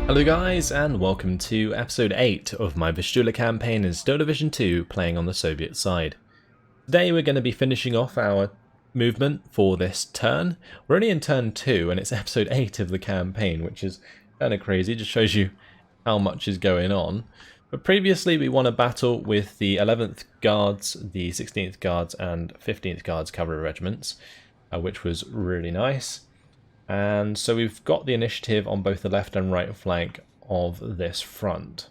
Hello guys, and welcome to episode 8 of my Vistula campaign in Still Division 2 playing on the Soviet side. Today we're going to be finishing off our movement for this turn. We're only in turn 2 and it's episode 8 of the campaign, which is kind of crazy, just shows you how much is going on. But previously we won a battle with the 11th Guards, the 16th Guards and 15th Guards cavalry regiments, which was really nice. And so we've got the initiative on both the left and right flank of this front.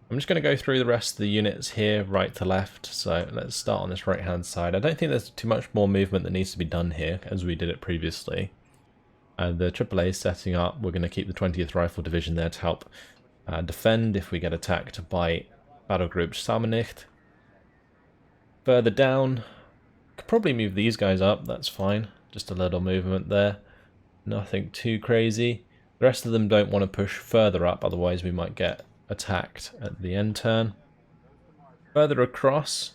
I'm just going to go through the rest of the units here, right to left. So let's start on this right hand side. I don't think there's too much more movement that needs to be done here, as we did it previously. The AAA is setting up. We're going to keep the 20th Rifle Division there to help defend if we get attacked by Battle Group Samenich. Further down, could probably move these guys up, that's fine. Just a little movement there. Nothing too crazy. The rest of them don't want to push further up, otherwise we might get attacked at the end turn. Further across,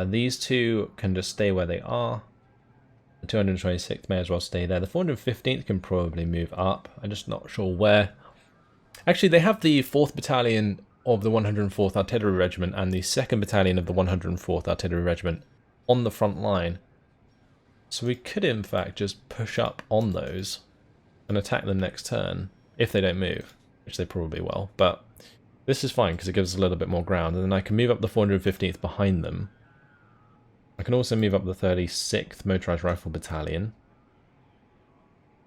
these two can just stay where they are. The 226th may as well stay there. The 415th can probably move up. I'm just not sure where. Actually, they have the 4th Battalion of the 104th Artillery Regiment and the 2nd Battalion of the 104th Artillery Regiment on the front line. So we could in fact just push up on those and attack them next turn, if they don't move, which they probably will. But this is fine because it gives us a little bit more ground, and then I can move up the 415th behind them. I can also move up the 36th Motorised Rifle Battalion.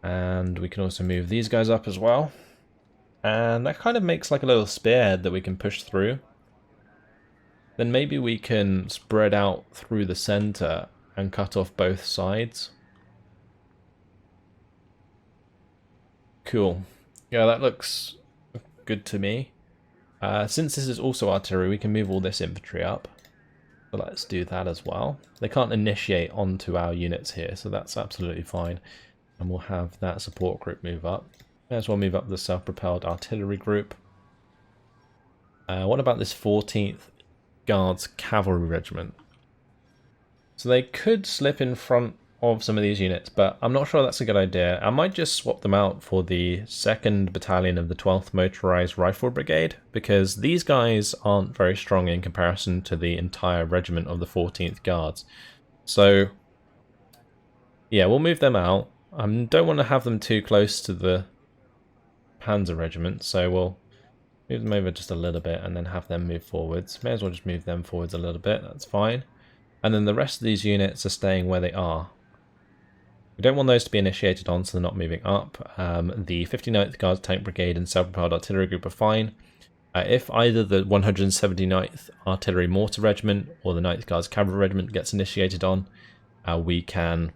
And we can also move these guys up as well. And that kind of makes like a little spearhead that we can push through. Then maybe we can spread out through the center and cut off both sides. Cool. Yeah, that looks good to me. Since this is also artillery, we can move all this infantry up. So let's do that as well. They can't initiate onto our units here, so that's absolutely fine. And we'll have that support group move up. May as well move up the self-propelled artillery group. What about this 14th Guards Cavalry Regiment? So they could slip in front of some of these units, but I'm not sure that's a good idea. I might just swap them out for the 2nd Battalion of the 12th Motorised Rifle Brigade, because these guys aren't very strong in comparison to the entire regiment of the 14th Guards. So, yeah, we'll move them out. I don't want to have them too close to the Panzer Regiment, so we'll move them over just a little bit and then have them move forwards. May as well just move them forwards a little bit, that's fine. And then the rest of these units are staying where they are. We don't want those to be initiated on, so they're not moving up. The 59th Guards Tank Brigade and Self-Propelled Artillery Group are fine. If either the 179th Artillery Mortar Regiment or the 9th Guards Cavalry Regiment gets initiated on, we can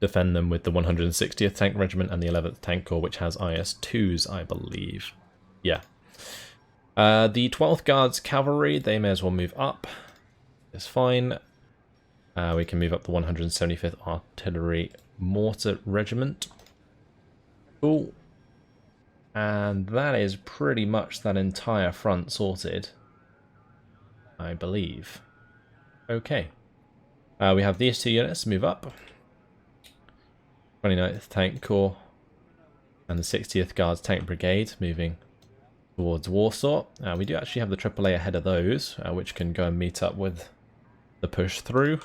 defend them with the 160th Tank Regiment and the 11th Tank Corps, which has IS-2s, I believe. Yeah. The 12th Guards Cavalry, they may as well move up. It's fine. We can move up the 175th Artillery Mortar Regiment. Cool. And that is pretty much that entire front sorted, I believe. Okay. We have these two units move up. 29th Tank Corps and the 60th Guards Tank Brigade moving towards Warsaw. We do actually have the AAA ahead of those, which can go and meet up with the push through.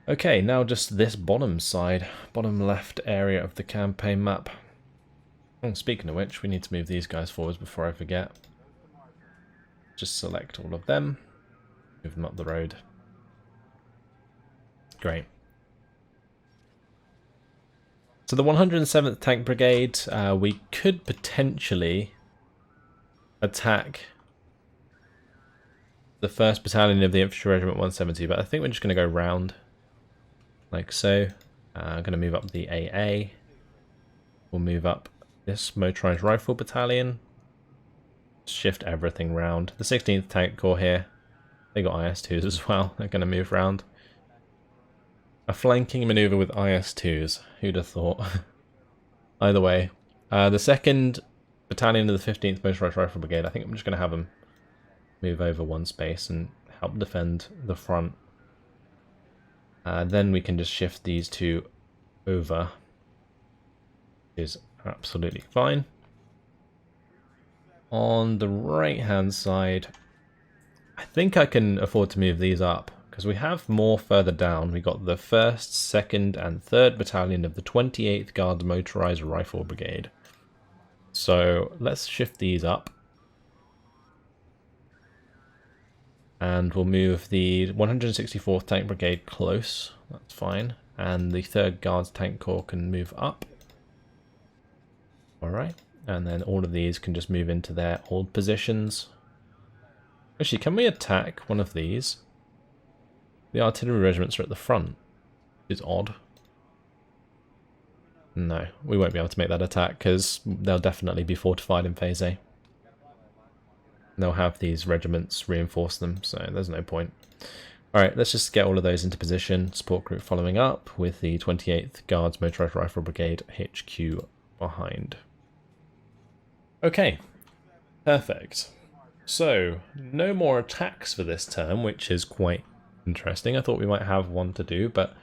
Okay, now just this bottom side, bottom left area of the campaign map. Oh, speaking of which, we need to move these guys forwards before I forget. Just select all of them, move them up the road. Great. So the 107th Tank Brigade, we could potentially attack the 1st Battalion of the Infantry Regiment 170, but I think we're just going to go round, like so. I'm going to move up the AA. We'll move up this Motorised Rifle Battalion. Shift everything round. The 16th Tank Corps here, they got IS-2s as well, they're going to move round. A flanking manoeuvre with IS-2s, who'd have thought? Either way, the 2nd Battalion of the 15th Motorised Rifle Brigade, I think I'm just going to have them move over one space and help defend the front. Then we can just shift these two over. Is Absolutely fine. On the right hand side, I think I can afford to move these up because we have more further down. We got the 1st, 2nd and 3rd Battalion of the 28th Guards Motorized Rifle Brigade. So let's shift these up. And we'll move the 164th Tank Brigade close. That's fine. And the 3rd Guards Tank Corps can move up. Alright. And then all of these can just move into their old positions. Actually, can we attack one of these? The artillery regiments are at the front. It's odd. No, we won't be able to make that attack because they'll definitely be fortified in Phase A. They'll have these regiments reinforce them, so there's no point. Alright, let's just get all of those into position. Support group following up with the 28th Guards Motorized Rifle Brigade HQ behind. Okay, perfect. So, no more attacks for this turn, which is quite interesting. I thought we might have one to do, but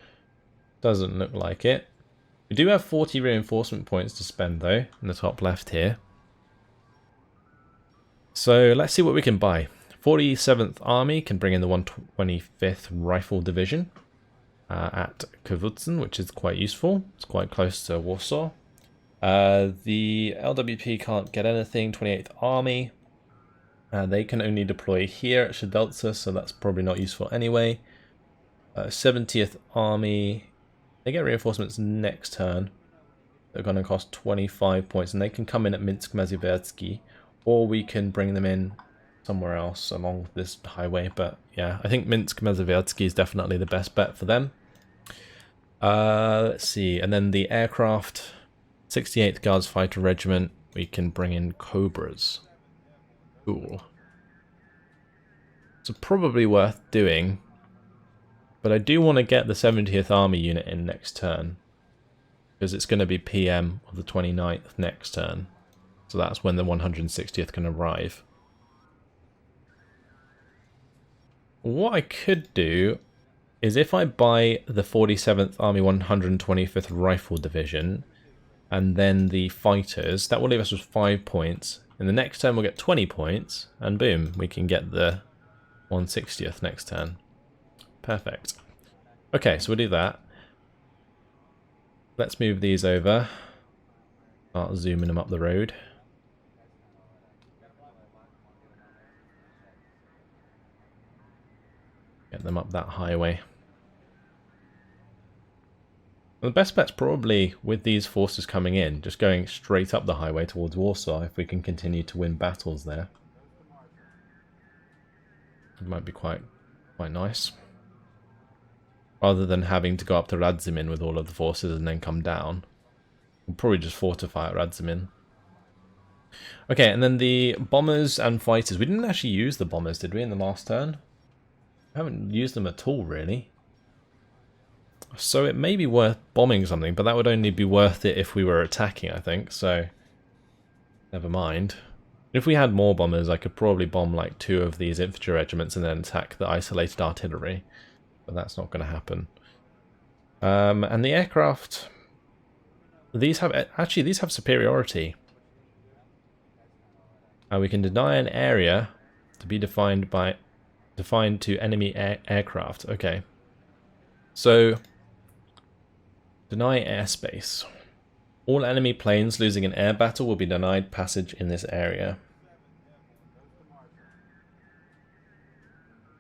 doesn't look like it. We do have 40 reinforcement points to spend, though, in the top left here. So, let's see what we can buy. 47th Army can bring in the 125th Rifle Division at Kowutzen, which is quite useful. It's quite close to Warsaw. The LWP can't get anything. 28th Army. They can only deploy here at Siedlce, so that's probably not useful anyway. 70th Army, they get reinforcements next turn. They're going to cost 25 points, and they can come in at Minsk-Mazowiersky, or we can bring them in somewhere else along this highway. But yeah, I think Minsk-Mazowiersky is definitely the best bet for them. Let's see, and then the aircraft, 68th Guards Fighter Regiment, we can bring in Cobras. Cool. So probably worth doing, but I do want to get the 70th Army unit in next turn, because it's going to be PM of the 29th next turn, so that's when the 160th can arrive. What I could do is if I buy the 47th Army 125th Rifle Division and then the fighters, that will leave us with 5 points. In the next turn we'll get 20 points, and boom, we can get the 160th next turn. Perfect. Okay, so we'll do that. Let's move these over. Start zooming them up the road. Get them up that highway. The best bet's probably, with these forces coming in, just going straight up the highway towards Warsaw if we can continue to win battles there. It might be quite nice. Rather than having to go up to Radzimin with all of the forces and then come down. We'll probably just fortify at Radzimin. Okay, and then the bombers and fighters. We didn't actually use the bombers, did we, in the last turn? We haven't used them at all, really. So it may be worth bombing something, but that would only be worth it if we were attacking, I think, so never mind. If we had more bombers, I could probably bomb like 2 of these infantry regiments and then attack the isolated artillery, but that's not going to happen. And the aircraft, these have superiority. We can deny an area to be defined to enemy aircraft. Okay, so deny airspace. All enemy planes losing an air battle will be denied passage in this area.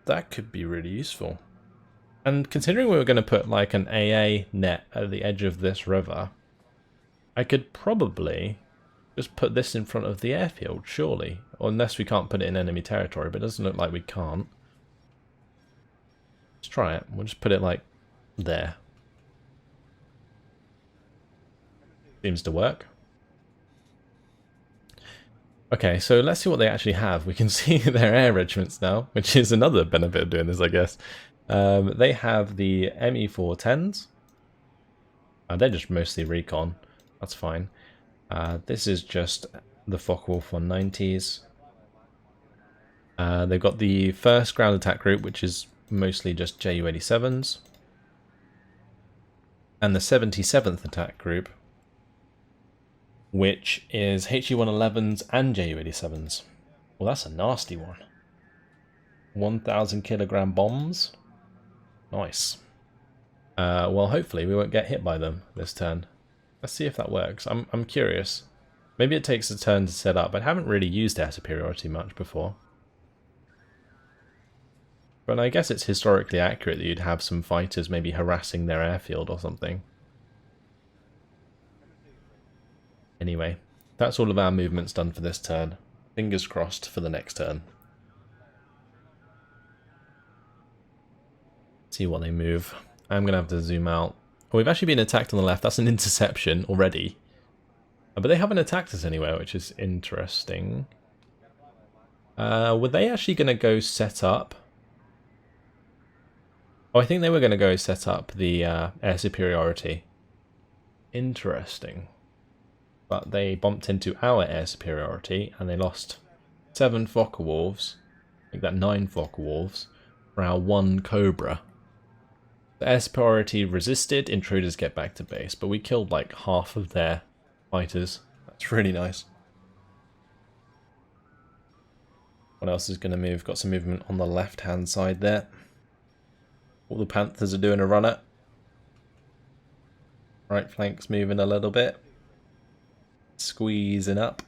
That could be really useful. And considering we were going to put like an AA net at the edge of this river, I could probably just put this in front of the airfield, surely. Or unless we can't put it in enemy territory, but it doesn't look like we can't. Let's try it. We'll just put it like there. Seems to work. Okay, so let's see what they actually have. We can see their air regiments now, which is another benefit of doing this, I guess. They have the ME410s. They're just mostly recon. That's fine. This is just the Focke-Wulf 190s. They've got the 1st Ground Attack Group, which is mostly just Ju-87s. And the 77th Attack Group, which is HE-111s and Ju-87s. Well, that's a nasty one. 1,000 kilogram bombs. Nice. Well, hopefully we won't get hit by them this turn. Let's see if that works. I'm curious. Maybe it takes a turn to set up. I haven't really used air superiority much before. But I guess it's historically accurate that you'd have some fighters maybe harassing their airfield or something. Anyway, that's all of our movements done for this turn. Fingers crossed for the next turn. See what they move. I'm going to have to zoom out. Oh, we've actually been attacked on the left. That's an interception already. But they haven't attacked us anywhere, which is interesting. Were they actually going to go set up? Oh, I think they were going to go set up the air superiority. Interesting. But they bumped into our air superiority, and they lost 7 Fokker Wolves. I think that 9 Fokker Wolves for our 1 Cobra. The air superiority resisted, intruders get back to base, but we killed like half of their fighters. That's really nice. What else is going to move? Got some movement on the left-hand side there. All the Panthers are doing a runner. Right flank's moving a little bit. Squeezing up.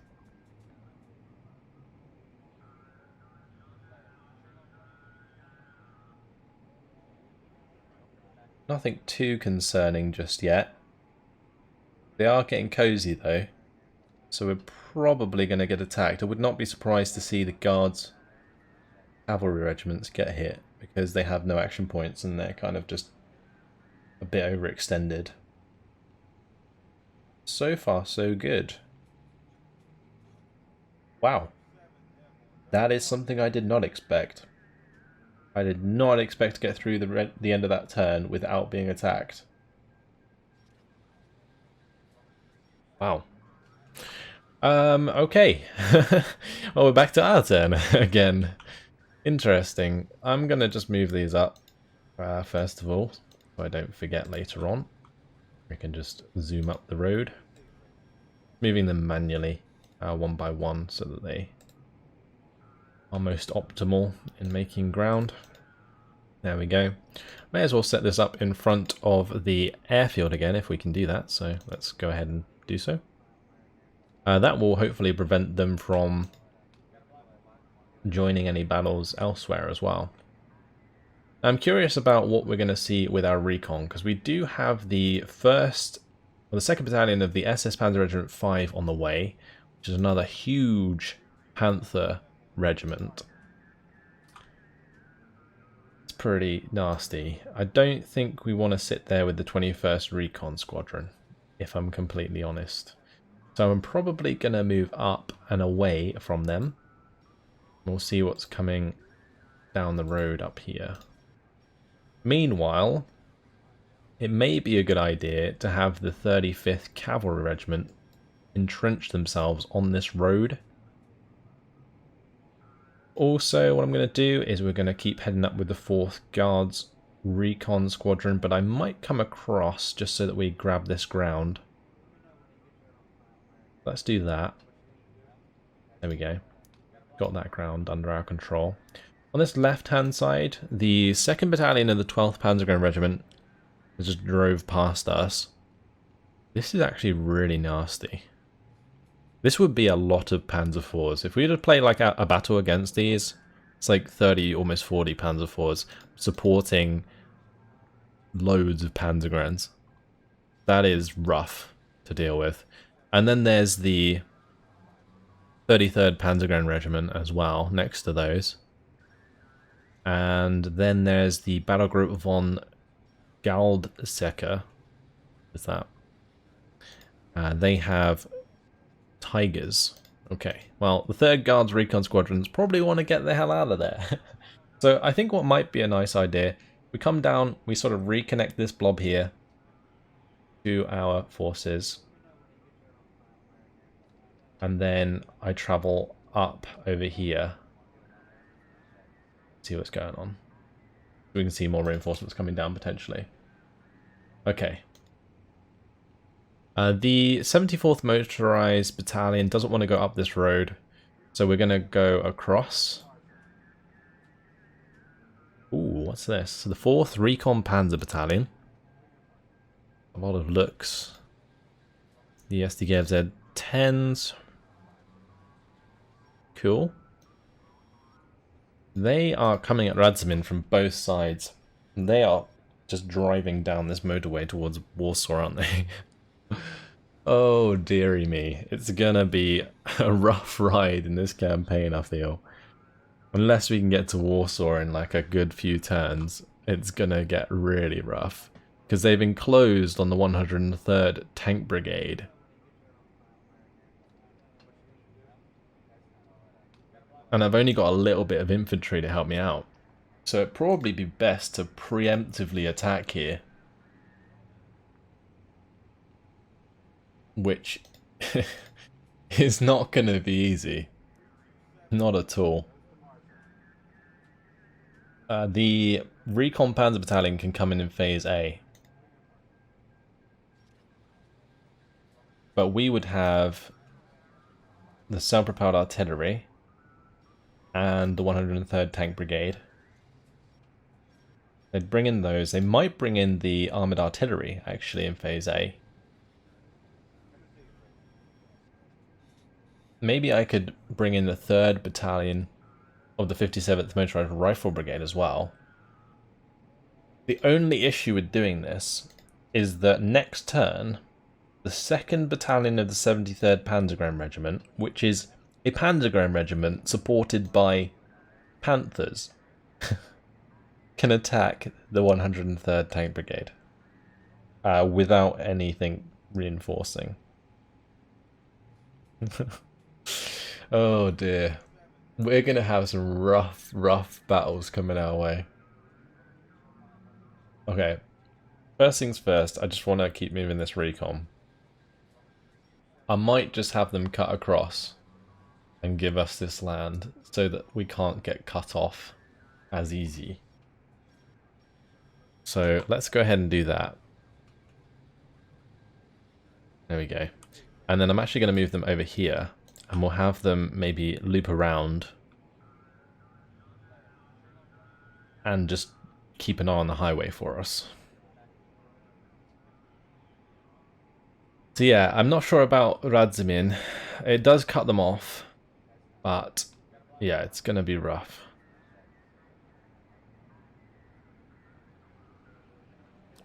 Nothing too concerning just yet. They are getting cozy though, so we're probably going to get attacked. I would not be surprised to see the Guards cavalry regiments get hit, because they have no action points and they're kind of just a bit overextended. So far so good. Wow. That is something I did not expect. I did not expect to get through the end of that turn without being attacked. Wow. Okay. Well, we're back to our turn again. Interesting. I'm going to just move these up first of all, so I don't forget later on. We can just zoom up the road. Moving them manually, one by one, so that they are most optimal in making ground. There we go. May as well set this up in front of the airfield again if we can do that, so let's go ahead and do so. That will hopefully prevent them from joining any battles elsewhere as well. I'm curious about what we're going to see with our recon, because we do have the 2nd Battalion of the SS Panzer Regiment 5 on the way, which is another huge Panther regiment. It's pretty nasty. I don't think we want to sit there with the 21st Recon Squadron, if I'm completely honest. So I'm probably going to move up and away from them. We'll see what's coming down the road up here. Meanwhile, it may be a good idea to have the 35th Cavalry Regiment entrench themselves on this road. Also, what I'm going to do is we're going to keep heading up with the 4th Guards Recon Squadron, but I might come across just so that we grab this ground. Let's do that. There we go. Got that ground under our control. On this left-hand side, the 2nd Battalion of the 12th Panzergrenadier Regiment just drove past us. This is actually really nasty. This would be a lot of Panzer IVs. If we were to play like a battle against these, it's like 30, almost 40 Panzer IVs supporting loads of Panzergrens. That is rough to deal with. And then there's the 33rd Panzergrenadier Regiment as well, next to those. And then there's the Battle Group von Galdsecker. Is that? They have Tigers. Okay, well, the 3rd Guards Recon Squadrons probably want to get the hell out of there. So I think what might be a nice idea, we come down, we sort of reconnect this blob here to our forces. And then I travel up over here. See what's going on. We can see more reinforcements coming down potentially. Okay. The 74th Motorized Battalion doesn't want to go up this road, so we're going to go across. Ooh, what's this? So the 4th Recon Panzer Battalion. A lot of looks. The SDGFZ 10s. Cool. They are coming at Radzimin from both sides. They are just driving down this motorway towards Warsaw, aren't they? Oh, dearie me. It's gonna be a rough ride in this campaign, I feel. Unless we can get to Warsaw in like a good few turns, it's gonna get really rough. Because they've enclosed on the 103rd Tank Brigade. And I've only got a little bit of infantry to help me out. So it'd probably be best to preemptively attack here. Which is not going to be easy. Not at all. The Recon Panzer Battalion can come in Phase A. But we would have the self-propelled artillery and the 103rd Tank Brigade. They'd bring in those. They might bring in the armoured artillery, actually, in Phase A. Maybe I could bring in the 3rd Battalion of the 57th Motorized Rifle Brigade as well. The only issue with doing this is that next turn, the 2nd Battalion of the 73rd Panzergrenadier Regiment, which is a Panzergrenadier Regiment supported by Panthers, can attack the 103rd Tank Brigade without anything reinforcing. Oh dear. We're going to have some rough battles coming our way. Okay. First things first, I just want to keep moving this recon. I might just have them cut across and give us this land so that we can't get cut off as easy. So let's go ahead and do that. There we go. And then I'm actually going to move them over here, and we'll have them maybe loop around and just keep an eye on the highway for us. So yeah, I'm not sure about Radzimin. It does cut them off, but yeah, it's going to be rough.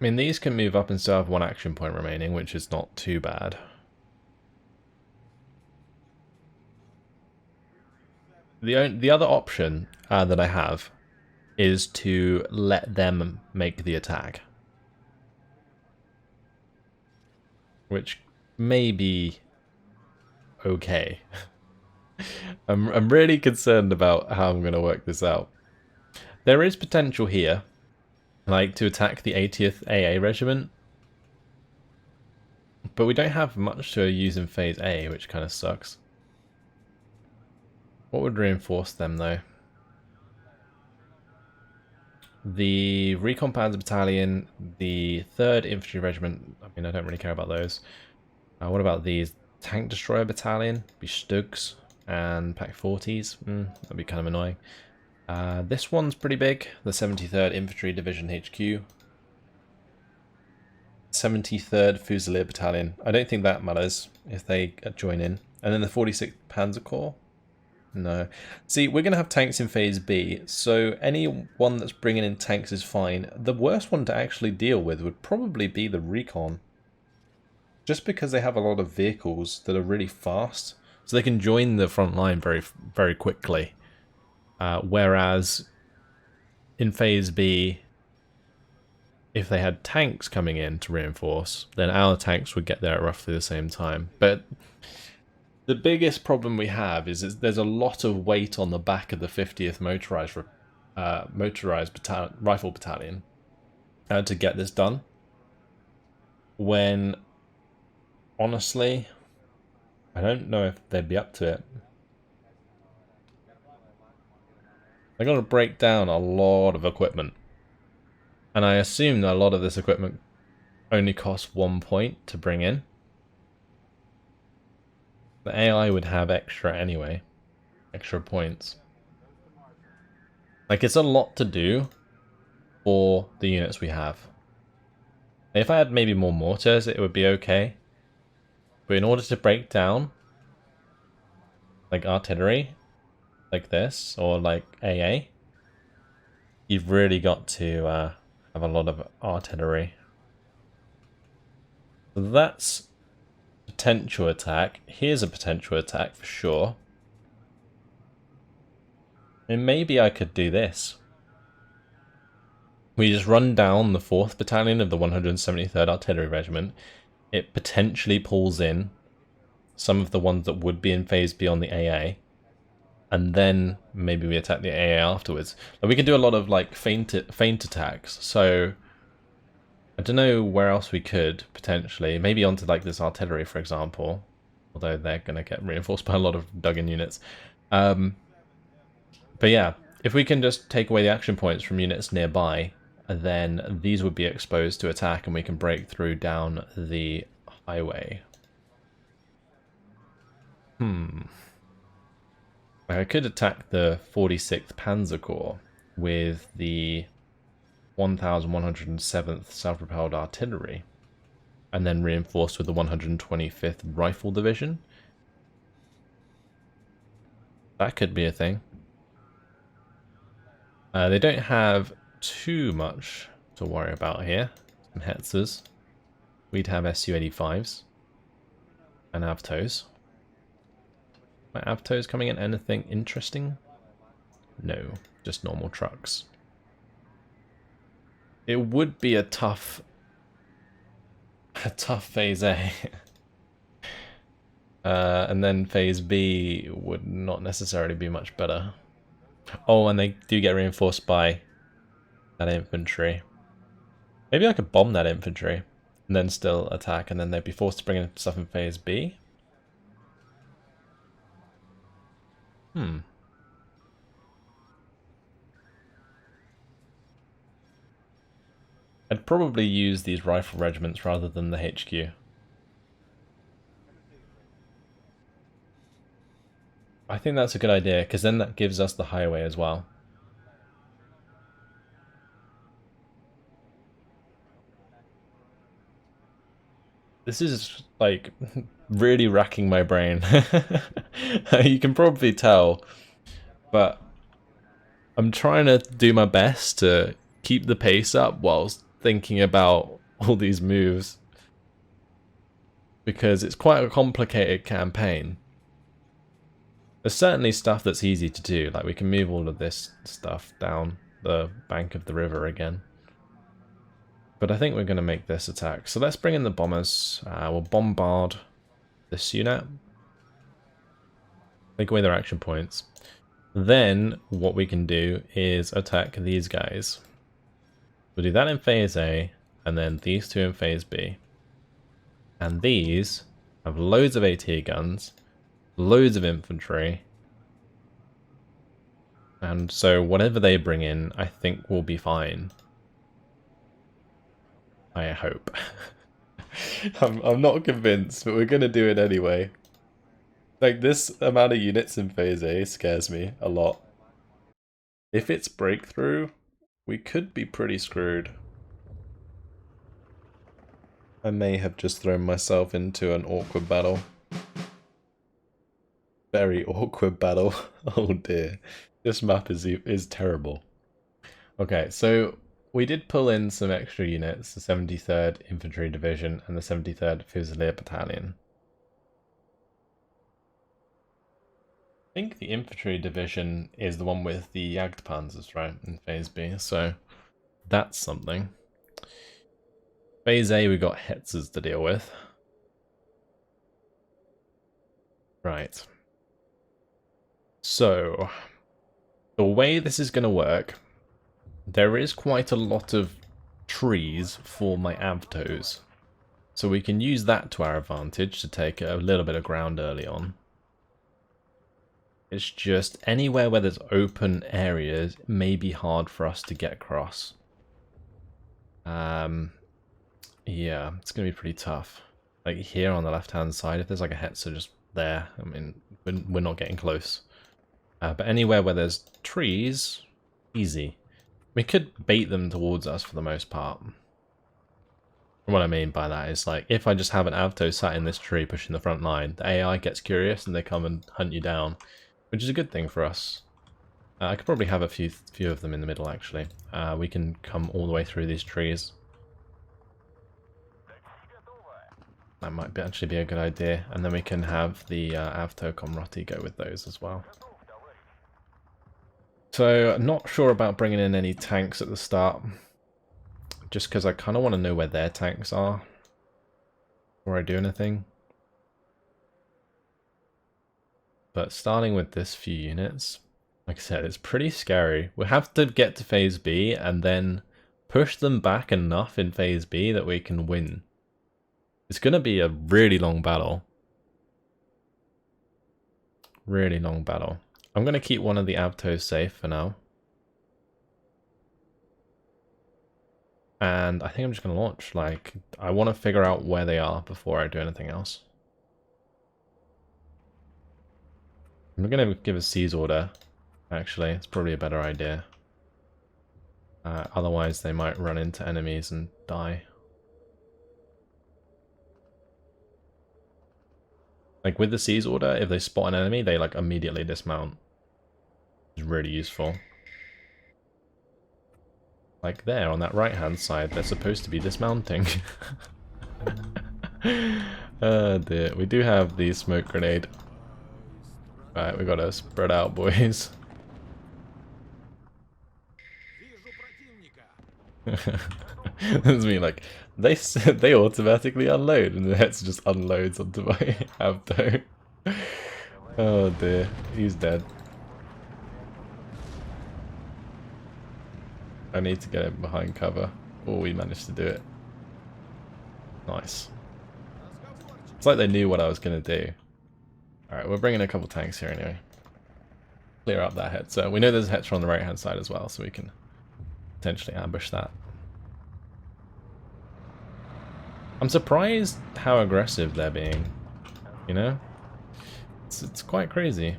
I mean, these can move up and still have one action point remaining, which is not too bad. The other option that I have is to let them make the attack, which may be okay. I'm really concerned about how I'm going to work this out. There is potential here, like to attack the 80th AA Regiment, but we don't have much to use in Phase A, which kind of sucks. What would reinforce them, though? The Recon Panzer Battalion, the 3rd Infantry Regiment. I mean, I don't really care about those. What about these? Tank Destroyer Battalion, be Stugs and Pack 40s. That'd be kind of annoying. This one's pretty big. The 73rd Infantry Division HQ. 73rd Fusilier Battalion. I don't think that matters if they join in. And then the 46th Panzer Corps. No. See, we're going to have tanks in Phase B, so any one that's bringing in tanks is fine. The worst one to actually deal with would probably be the Recon. Just because they have a lot of vehicles that are really fast, so they can join the front line very quickly. Whereas in Phase B, if they had tanks coming in to reinforce, then our tanks would get there at roughly the same time. But the biggest problem we have is there's a lot of weight on the back of the 50th motorized rifle battalion to get this done. When, honestly, I don't know if they'd be up to it. They're going to break down a lot of equipment. And I assume that a lot of this equipment only costs 1 point to bring in. The AI would have extra anyway. Extra points. Like, it's a lot to do for the units we have. If I had maybe more mortars, it would be okay. But in order to break down, like, artillery, like this, or like AA, you've really got to have a lot of artillery. So that's potential attack. Here's a potential attack for sure. And maybe I could do this. We just run down the 4th Battalion of the 173rd Artillery Regiment. It potentially pulls in some of the ones that would be in Phase B on the AA. And then maybe we attack the AA afterwards. Like, we can do a lot of like feint attacks. So I don't know where else we could potentially. Maybe onto like this artillery, for example. Although they're going to get reinforced by a lot of dug-in units. But yeah, if we can just take away the action points from units nearby, then these would be exposed to attack and we can break through down the highway. I could attack the 46th Panzer Corps with the 1107th Self-Propelled Artillery, and then reinforced with the 125th Rifle Division. That could be a thing. They don't have too much to worry about here. Some Hetzers. We'd have Su-85s and Avtos. Are Avtos coming in anything interesting? No, just normal trucks. It would be a tough Phase A. And then Phase B would not necessarily be much better. Oh, and they do get reinforced by that infantry. Maybe I could bomb that infantry and then still attack, and then they'd be forced to bring in stuff in Phase B. I'd probably use these rifle regiments rather than the HQ. I think that's a good idea, because then that gives us the highway as well. This is, like, really racking my brain. You can probably tell, but I'm trying to do my best to keep the pace up whilst thinking about all these moves, because it's quite a complicated campaign. There's certainly stuff that's easy to do, like we can move all of this stuff down the bank of the river again. But I think we're going to make this attack. So let's bring in the bombers. We'll bombard this unit. Take away their action points. Then what we can do is attack these guys. We'll do that in Phase A, and then these two in Phase B. And these have loads of AT guns, loads of infantry, and so whatever they bring in, I think will be fine. I hope. I'm not convinced, but we're gonna do it anyway. Like, this amount of units in Phase A scares me a lot. If it's breakthrough, we could be pretty screwed. I may have just thrown myself into an awkward battle. Very awkward battle. Oh dear. This map is terrible. Okay, so we did pull in some extra units, the 73rd Infantry Division and the 73rd Fusilier Battalion. I think the Infantry Division is the one with the Jagdpanzers, right, in Phase B, so that's something. Phase A, we got Hetzers to deal with. Right. So, the way this is going to work, there is quite a lot of trees for my Avtos. So we can use that to our advantage to take a little bit of ground early on. It's just anywhere where there's open areas may be hard for us to get across. Yeah, it's going to be pretty tough. Like here on the left-hand side, if there's like a Hetzer just there. I mean, we're not getting close. But anywhere where there's trees, easy. We could bait them towards us for the most part. What I mean by that is, like, if I just have an Avto sat in this tree pushing the front line, the AI gets curious and they come and hunt you down, which is a good thing for us. I could probably have a few of them in the middle, actually. We can come all the way through these trees. That might actually be a good idea, and then we can have the Avto Comroti go with those as well. So, I'm not sure about bringing in any tanks at the start, just because I kind of want to know where their tanks are before I do anything. But starting with this few units, like I said, it's pretty scary. We have to get to phase B and then push them back enough in phase B that we can win. It's going to be a really long battle. Really long battle. I'm going to keep one of the Avtos safe for now. And I think I'm just going to launch. Like, I want to figure out where they are before I do anything else. I'm going to give a seize order. Actually, it's probably a better idea. Otherwise, they might run into enemies and die. Like, with the seize order, if they spot an enemy, they, like, immediately dismount. It's really useful. Like there, on that right-hand side, they're supposed to be dismounting. Oh dear, we do have the smoke grenade. Right, we gotta spread out, boys. That's me, like, they automatically unload, and the Hetz just unloads onto my Avto. Oh dear, he's dead. I need to get him behind cover. Oh, we managed to do it. Nice. It's like they knew what I was going to do. Alright, we're bringing a couple tanks here anyway. Clear up that Hetzer. We know there's a Hetzer on the right hand side as well, so we can potentially ambush that. I'm surprised how aggressive they're being. You know? It's quite crazy.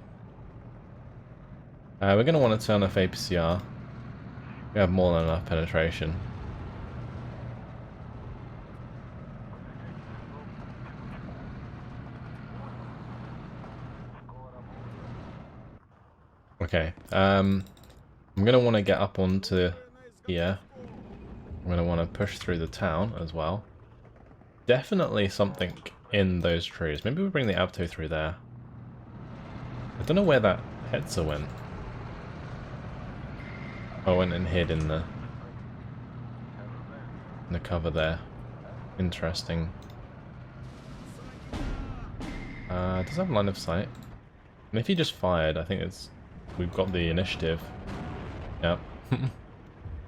We're going to want to turn off APCR. We have more than enough penetration. Okay, I'm going to want to get up onto here. I'm going to want to push through the town as well. Definitely something in those trees. Maybe we bring the Avto through there. I don't know where that Hetzer went. Oh, went and hid in the cover there. Interesting. Does it have line of sight? And if he just fired, I think we've got the initiative. Yep.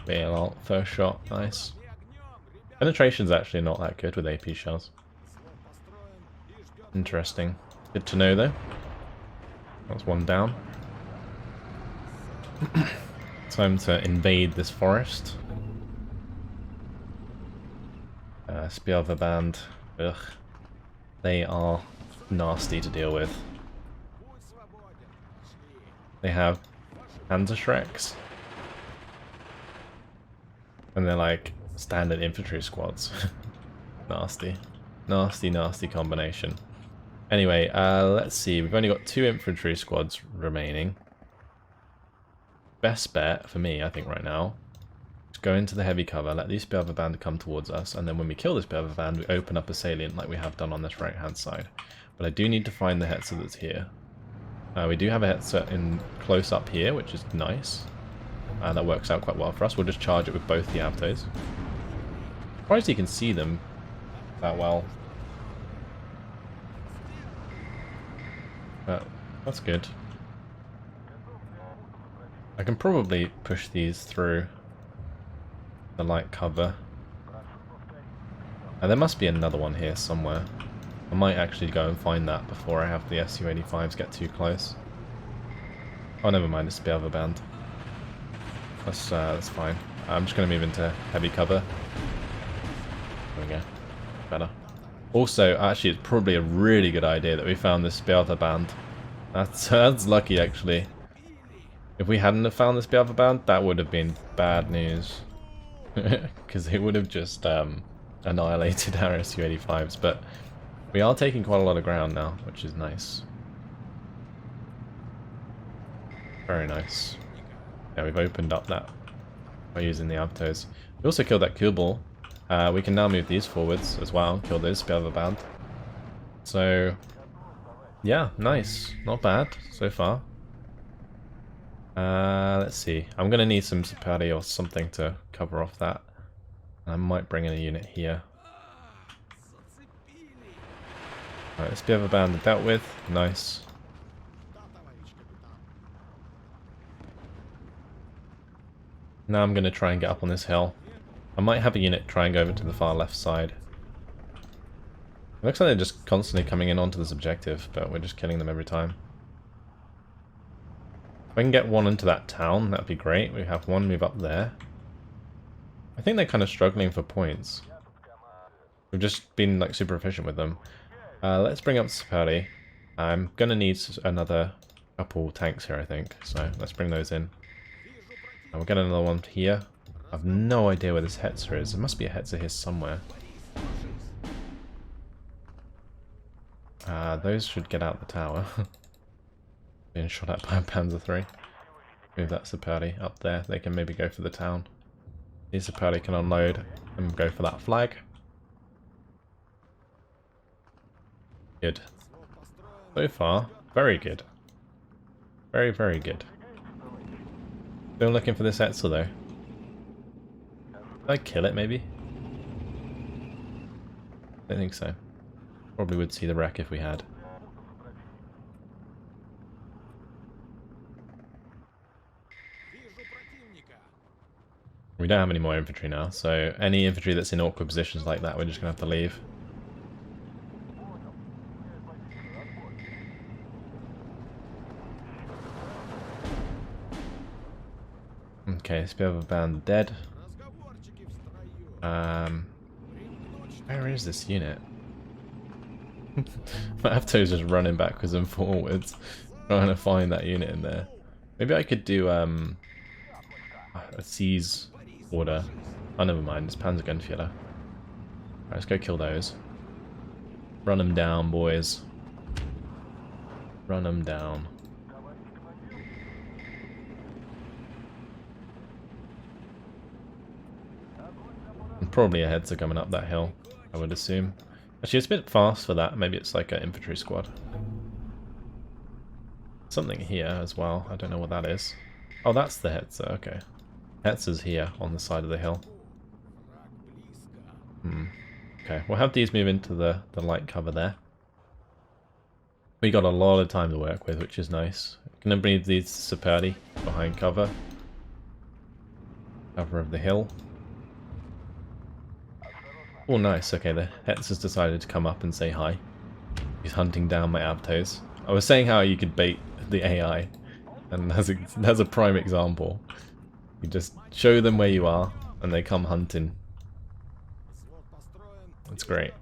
BLL, first shot, nice. Penetration's actually not that good with AP shells. Interesting. Good to know though. That's one down. Time to invade this forest. Spjavaband. Ugh. They are nasty to deal with. They have Panzershreks. And they're like standard infantry squads. Nasty. Nasty, nasty combination. Anyway, let's see. We've only got 2 infantry squads remaining. Best bet for me, I think, right now, is go into the heavy cover, let these Spjavaband come towards us, and then when we kill this Spjavaband, we open up a salient like we have done on this right-hand side. But I do need to find the Hetzer that's here. We do have a Hetzer in close up here, which is nice. That works out quite well for us. We'll just charge it with both the Avtos. Surprised you can see them that well. But that's good. I can probably push these through the light cover. There must be another one here somewhere. I might actually go and find that before I have the Su-85s get too close. Oh, never mind, it's Spjavaband. That's fine. I'm just going to move into heavy cover. There we go. Better. Also, actually, it's probably a really good idea that we found this Beava band. That's lucky, actually. If we hadn't have found this Beava band, that would have been bad news. Because it would have just annihilated our Su-85s. But we are taking quite a lot of ground now, which is nice. Very nice. Yeah, we've opened up that by using the Avtos. We also killed that Kubel. We can now move these forwards as well, kill this Beava band. So, yeah, nice. Not bad so far. Let's see. I'm going to need some Sapari or something to cover off that. I might bring in a unit here. Alright, this Beava band dealt with. Nice. Now I'm going to try and get up on this hill. I might have a unit try and go over to the far left side. It looks like they're just constantly coming in onto this objective, but we're just killing them every time. If I can get one into that town, that'd be great. We have one move up there. I think they're kind of struggling for points. We've just been like super efficient with them. Let's bring up Sapari. I'm going to need another couple tanks here, I think. So let's bring those in. And we'll get another one here. I have no idea where this Hetzer is. There must be a Hetzer here somewhere. Those should get out the tower. Being shot at by a Panzer III. Move that Sapari up there. They can maybe go for the town. These Sapari can unload and go for that flag. Good. So far, very good. Very, very good. Still looking for this Hetzer though. Did I kill it maybe? I don't think so. Probably would see the wreck if we had. We don't have any more infantry now, so any infantry that's in awkward positions like that, we're just going to have to leave. Okay, Beava band dead. Where is this unit? My Avto's just running backwards and forwards, trying to find that unit in there. Maybe I could do a seize order. Oh, never mind. It's Panzergunführer. Alright, let's go kill those. Run them down, boys. Run them down. And probably a Hetzer coming up that hill, I would assume. Actually, it's a bit fast for that. Maybe it's like an infantry squad. Something here as well. I don't know what that is. Oh, that's the Hetzer. Okay. Hetzer's here on the side of the hill. Okay, we'll have these move into the light cover there. We got a lot of time to work with, which is nice. Gonna bring these Sapari behind cover. Cover of the hill. Oh, nice. Okay, the Hetzer's decided to come up and say hi. He's hunting down my Avtos. I was saying how you could bait the AI, and that's a prime example. You just show them where you are, and they come hunting. That's great.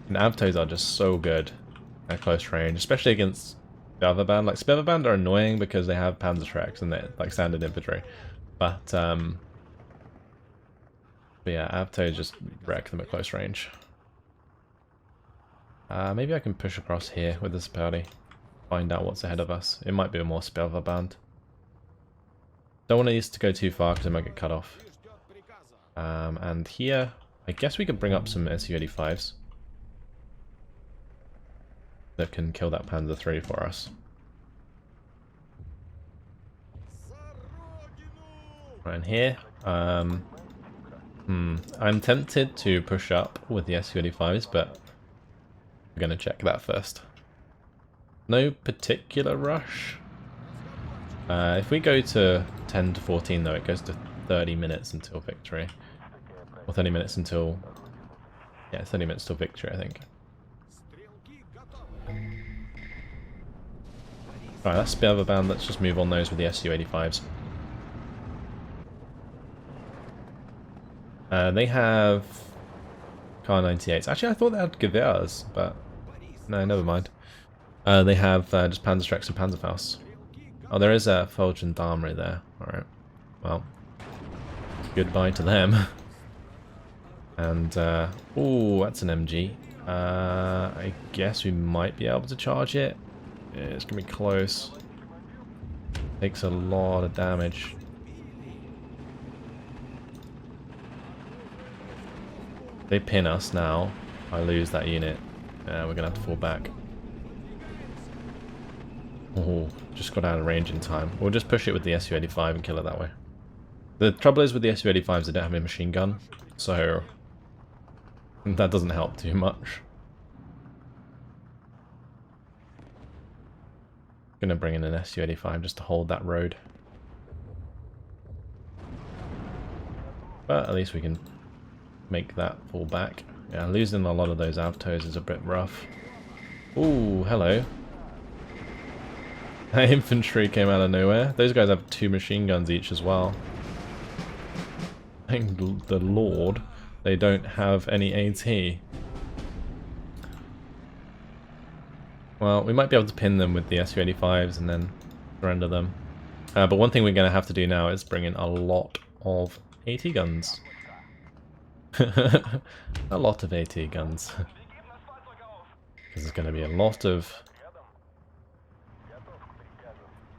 And Avtos are just so good at close range, especially against Beava band. Like, Beava band are annoying because they have Panzerschrecks and they're like standard infantry. But yeah, Avtos just wreck them at close range. Maybe I can push across here with this party. Find out what's ahead of us. It might be a more Beava band. Don't want these to go too far because they might get cut off. And here, I guess we could bring up some Su-85s that can kill that Panzer III for us. Right in here. I'm tempted to push up with the Su-85s, but we're going to check that first. No particular rush. If we go to 10 to 14 though, it goes to 30 minutes until victory. Or 30 minutes until... yeah, 30 minutes till victory, I think. Right, that's Beava band. Let's just move on those with the Su-85s. They have Car 98s. Actually, I thought they had Gewehrs, but no, never mind. They have just Panzerstrecks and Panzerfaust. Oh, there is a Feldgendarmerie there. Alright. Well, goodbye to them. And, ooh, that's an MG. I guess we might be able to charge it. Yeah, it's gonna be close. Takes a lot of damage. They pin us now. I lose that unit. We're gonna have to fall back. Oh, just got out of range in time. We'll just push it with the Su-85 and kill it that way. The trouble is with the Su-85s, they don't have a machine gun, so that doesn't help too much. Gonna bring in an Su-85 just to hold that road. But at least we can make that fall back. Yeah, losing a lot of those Avtos is a bit rough. Ooh, hello. That infantry came out of nowhere. Those guys have 2 machine guns each as well. Thank the Lord they don't have any AT. Well, we might be able to pin them with the Su-85s and then surrender them. But one thing we're going to have to do now is bring in a lot of AT guns. A lot of AT guns. Because there's going to be a lot of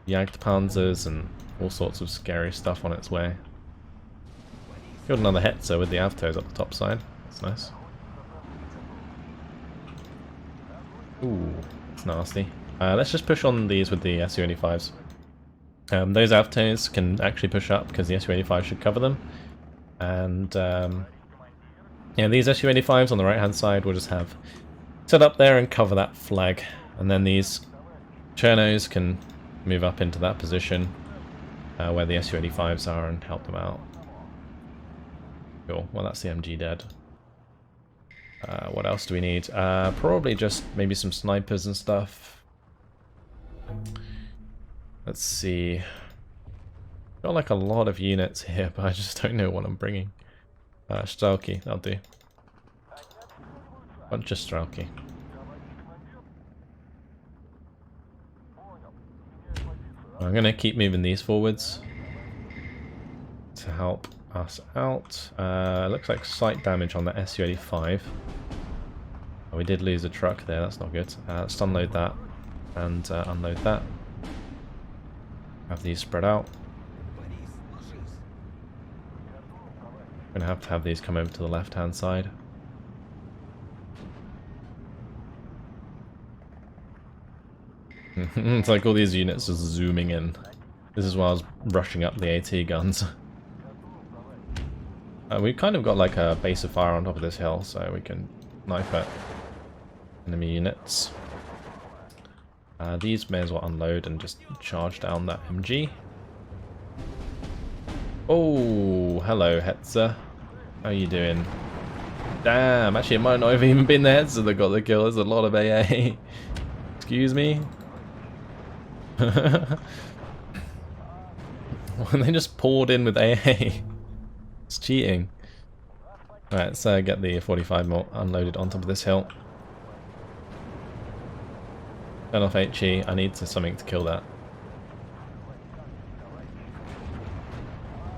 Jagdpanzers and all sorts of scary stuff on its way. Killed another Hetzer with the Avtos up the top side. That's nice. Ooh, that's nasty. Let's just push on these with the Su-85s. Those Avtos can actually push up because the Su-85 should cover them. And yeah, these Su-85s on the right hand side we'll just have set up there and cover that flag. And then these Chernos can move up into that position where the Su-85s are and help them out. Cool, well that's the MG dead. What else do we need? Probably just maybe some snipers and stuff. Let's see. Got like a lot of units here, but I just don't know what I'm bringing. Strelki, that'll do. Bunch of Strelki. I'm going to keep moving these forwards to help us out. Looks like sight damage on the Su-85. Oh, we did lose a truck there, that's not good. Let's unload that and unload that. Have these spread out. Gonna have to have these come over to the left hand side. It's like all these units just zooming in. This is why I was rushing up the AT guns. We've kind of got like a base of fire on top of this hill, so we can knife at enemy units. These may as well unload and just charge down that MG. Oh, hello Hetzer. How you doing? Damn, actually it might not have even been the Hetzer that got the kill. There's a lot of AA. Excuse me? They just poured in with AA. It's cheating. Alright, let's get the 45 more unloaded on top of this hill. Turn off HE. I need something to kill that.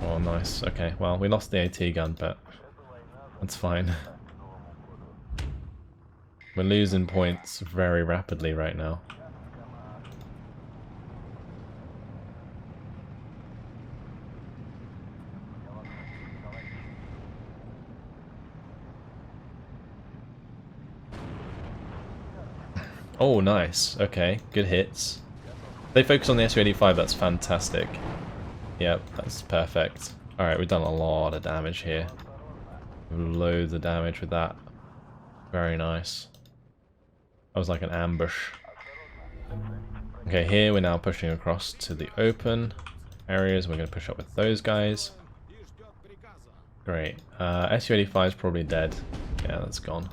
Oh, nice. Okay, well, we lost the AT gun, but that's fine. We're losing points very rapidly right now. Oh, nice. Okay, good hits. They focus on the Su-85, that's fantastic. Yep, that's perfect. Alright, we've done a lot of damage here. Loads of damage with that. Very nice. That was like an ambush. Okay, here we're now pushing across to the open areas. We're going to push up with those guys. Great. Su-85 is probably dead. Yeah, that's gone.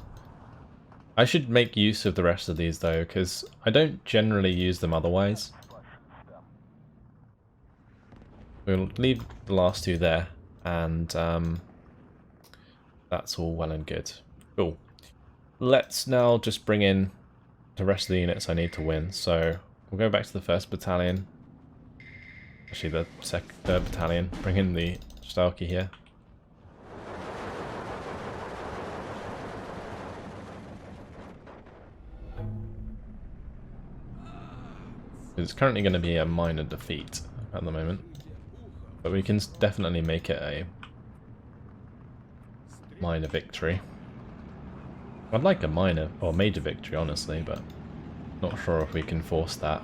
I should make use of the rest of these though, because I don't generally use them otherwise. We'll leave the last two there, and That's all well and good. Cool. Let's now just bring in the rest of the units I need to win. So we'll go back to the 1st Battalion. Actually, the 3rd Battalion. Bring in the Stalky here. It's currently going to be a minor defeat at the moment. But we can definitely make it a minor victory. I'd like a minor or major victory, honestly, but not sure if we can force that.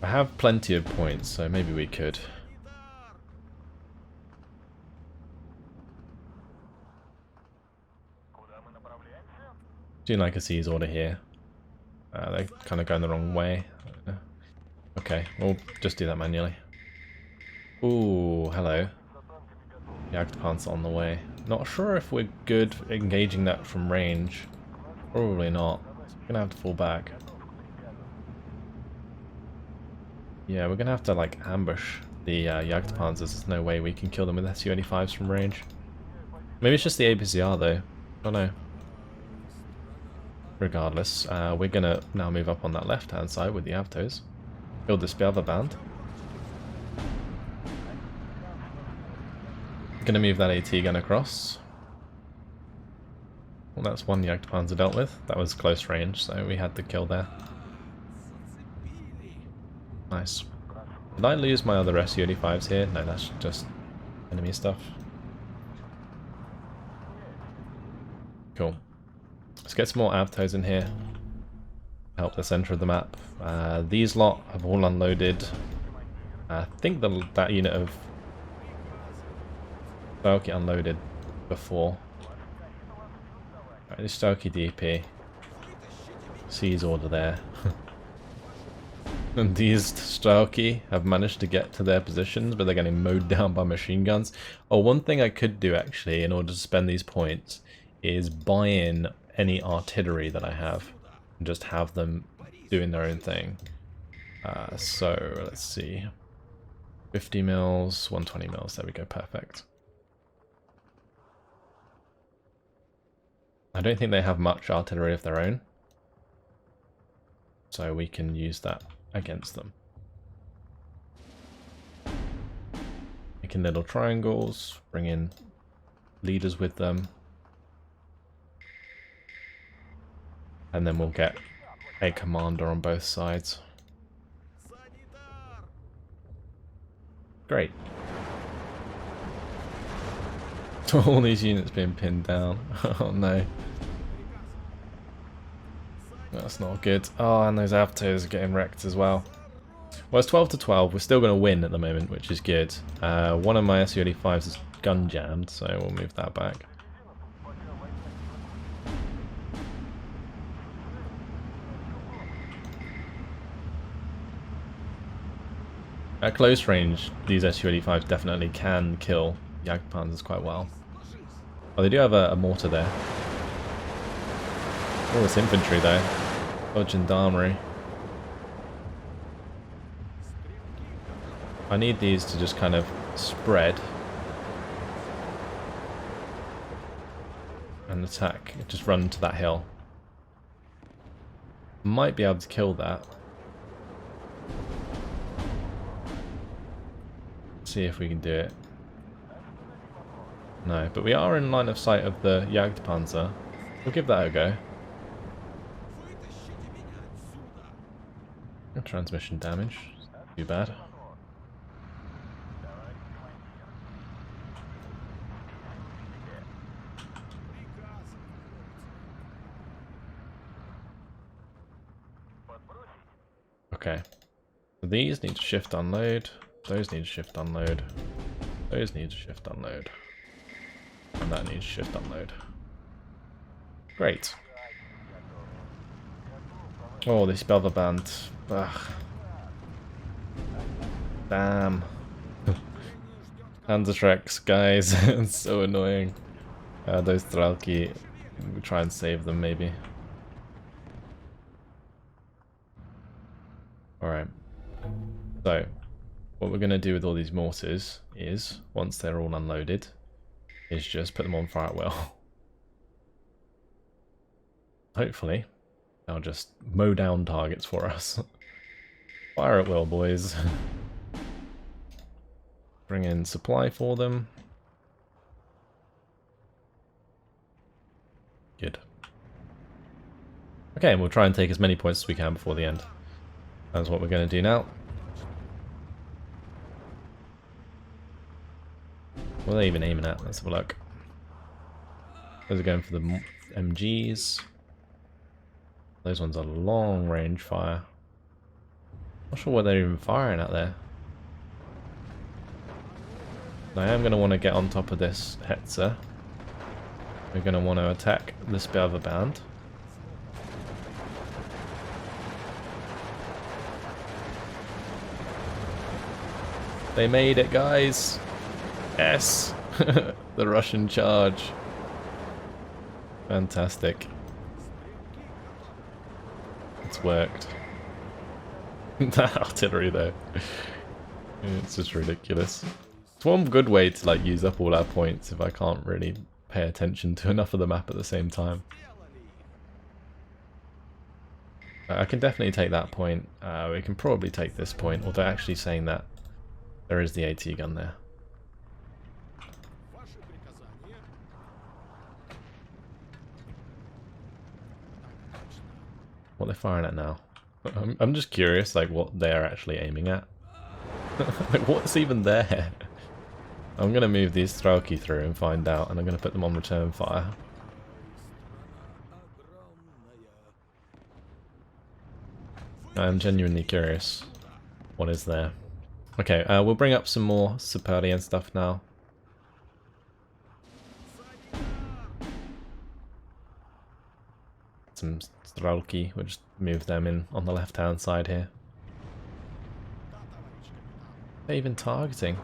I have plenty of points, so maybe we could. Doing like a seize order here. They're kind of going the wrong way. Okay, we'll just do that manually. Ooh, hello. Jagdpanzer on the way. Not sure if we're good engaging that from range. Probably not. We're gonna have to fall back. Yeah, we're gonna have to like ambush the Jagdpanzers. There's no way we can kill them with Su-85s from range. Maybe it's just the APCR though. I don't know. Regardless, we're gonna now move up on that left-hand side with the Avtos. Build this Band. Gonna move that AT gun across. Well, that's one Jagdpanzer dealt with. That was close range, so we had to kill there. Nice. Did I lose my other Su-85s here? No, that's just enemy stuff. Cool. Let's get some more Avtos in here. Help the center of the map. These lot have all unloaded. I think that unit of Stoke unloaded before. Right, this Stoke DP. Seize order there. And these Stoke have managed to get to their positions, but they're getting mowed down by machine guns. Oh, one thing I could do actually in order to spend these points is buy in any artillery that I have and just have them doing their own thing. So let's see. 50 mils, 120 mils, there we go, perfect. I don't think they have much artillery of their own, so we can use that against them. Making little triangles, bring in leaders with them, and then we'll get a commander on both sides. Great. All these units being pinned down. Oh no. That's not good. Oh, and those Avtos are getting wrecked as well. Well, it's 12 to 12. We're still going to win at the moment, which is good. One of my Su-85s is gun jammed, so we'll move that back. At close range, these Su-85s definitely can kill Jagdpanzers quite well. Oh, they do have a mortar there. Oh, it's infantry though. Oh, gendarmerie. I need these to just kind of spread and attack. Just run to that hill. Might be able to kill that. See if we can do it. No, but we are in line of sight of the Jagdpanzer. We'll give that a go. Transmission damage. Too bad. Okay. So these need to shift unload. Those need to shift unload. Those need to shift unload. And that needs shift unload. Great. Oh, this Band. Ugh. Damn. Panzertrex, guys. It's so annoying. Those Strelki. We'll try and save them, maybe. Alright. So, what we're going to do with all these mortars is, once they're all unloaded, is just put them on fire at will. Hopefully, they'll just mow down targets for us. Fire at will, boys. Bring in supply for them. Good. Okay, and we'll try and take as many points as we can before the end. That's what we're going to do now. What are they even aiming at? Let's have a look. Those are going for the MGs. Those ones are long range fire. Not sure what they're even firing at there. I am going to want to get on top of this Hetzer. We're going to want to attack this bit of a band. They made it, guys! Yes! The Russian charge. Fantastic. It's worked. That artillery though. It's just ridiculous. It's one good way to like use up all our points if I can't really pay attention to enough of the map at the same time. I can definitely take that point. We can probably take this point, although actually saying that, there is the AT gun there. What they're firing at now? I'm just curious, like what they're actually aiming at. Like what's even there? I'm gonna move these Strelki through and find out, and I'm gonna put them on return fire. I'm genuinely curious what is there. Okay, we'll bring up some more Superlian stuff now. Some Strelki, we'll just move them in on the left hand side here. They're even targeting.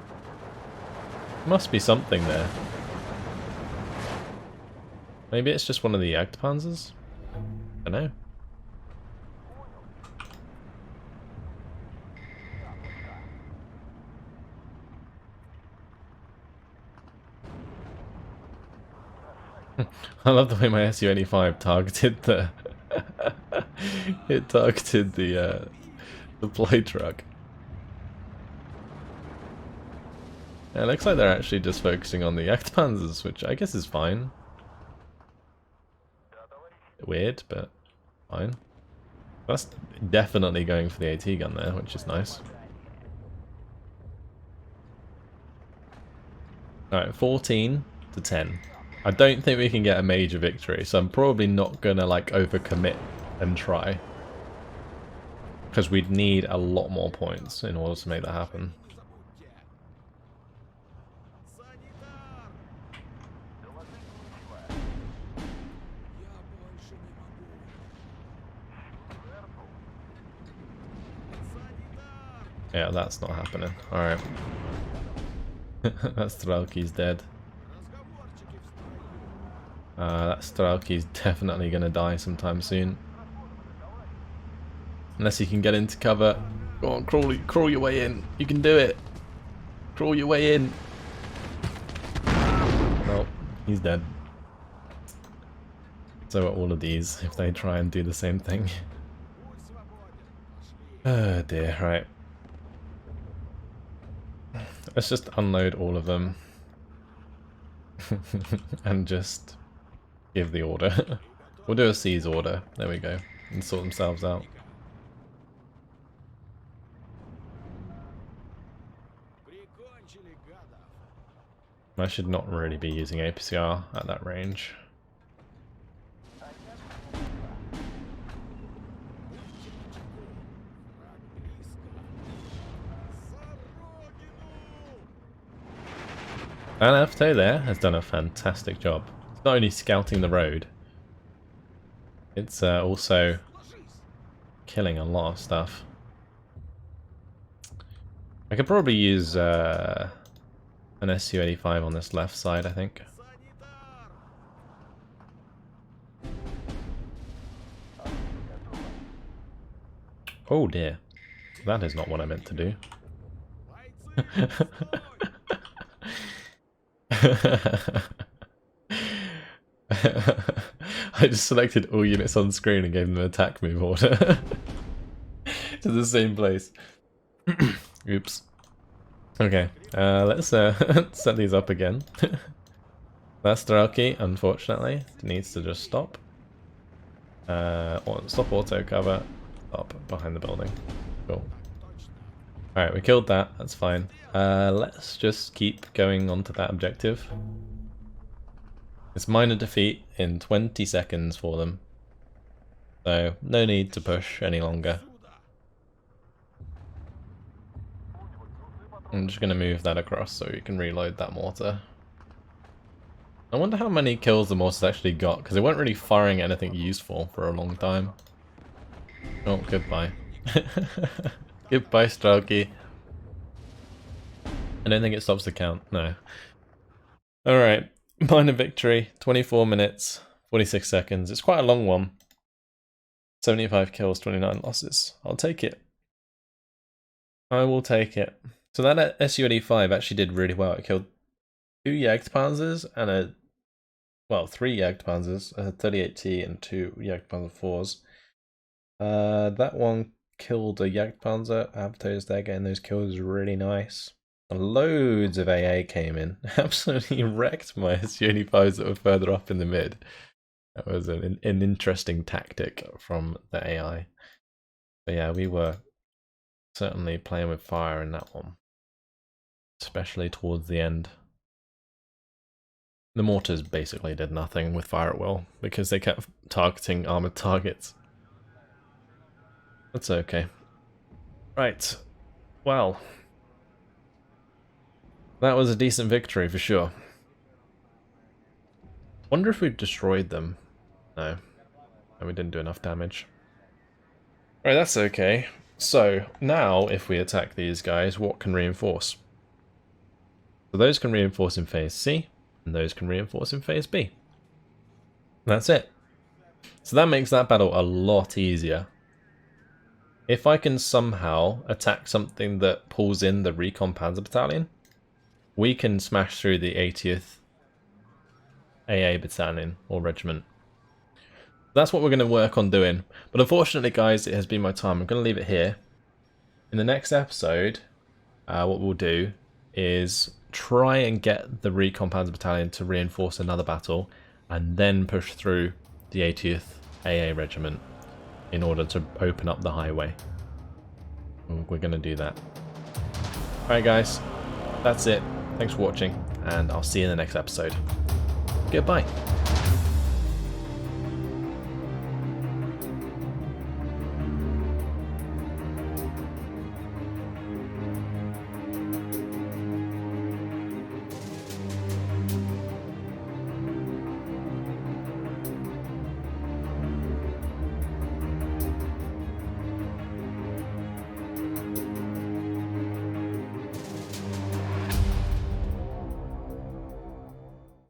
Must be something there. Maybe it's just one of the Jagdpanzers? I don't know. I love the way my Su-85 targeted the it targeted the play truck. Yeah, it looks like they're actually just focusing on the Jagdpanzers, which I guess is fine. Weird, but fine. That's definitely going for the AT gun there, which is nice. Alright, 14 to 10. I don't think we can get a major victory, so I'm probably not gonna like overcommit and try. Because we'd need a lot more points in order to make that happen. Yeah, that's not happening. Alright. That Strelki's dead. That Strelki's definitely going to die sometime soon. Unless he can get into cover. Go on, crawl your way in. You can do it. Crawl your way in. Nope, he's dead. So are all of these, if they try and do the same thing. Oh dear, right. Let's just unload all of them. And just give the order. We'll do a seize order. There we go. And sort themselves out. I should not really be using APCR at that range. And FTO there has done a fantastic job. It's not only scouting the road, it's also killing a lot of stuff. I could probably use an Su-85 on this left side, I think. Oh dear. That is not what I meant to do. I just selected all units on screen and gave them an attack move order to the same place. Oops. Okay, let's set these up again. That's Strelki, unfortunately. It needs to just stop. Stop auto cover. Stop behind the building. Cool. Alright, we killed that. That's fine. Let's just keep going on to that objective. It's minor defeat in 20 seconds for them. So, no need to push any longer. I'm just going to move that across so you can reload that mortar. I wonder how many kills the mortars actually got, because they weren't really firing anything useful for a long time. Oh, goodbye. Goodbye, Strelki. I don't think it stops the count, no. Alright, minor victory, 24 minutes, 46 seconds. It's quite a long one. 75 kills, 29 losses. I'll take it. I will take it. So that SU-85 actually did really well. It killed 2 Jagdpanzers and three Jagdpanzers, a 38T and 2 Jagdpanzer 4s. That one killed a Jagdpanzer. Abtos there getting those kills really nice. And loads of AA came in. Absolutely wrecked my SU-85s that were further up in the mid. That was an interesting tactic from the AI. But yeah, we were certainly playing with fire in that one. Especially towards the end. The mortars basically did nothing with fire at will, because they kept targeting armoured targets. That's okay. Right. Well. That was a decent victory for sure. Wonder if we destroyed them. No. And we didn't do enough damage. Right, that's okay. So, now if we attack these guys, what can reinforce? So those can reinforce in phase C, and those can reinforce in phase B. That's it. So that makes that battle a lot easier. If I can somehow attack something that pulls in the Recon Panzer Battalion, we can smash through the 80th AA Battalion or Regiment. That's what we're going to work on doing. But unfortunately, guys, it has been my time. I'm going to leave it here. In the next episode, what we'll do is try and get the Recon Panzer Battalion to reinforce another battle and then push through the 80th AA Regiment in order to open up the highway. And we're going to do that. Alright guys, that's it. Thanks for watching, and I'll see you in the next episode. Goodbye.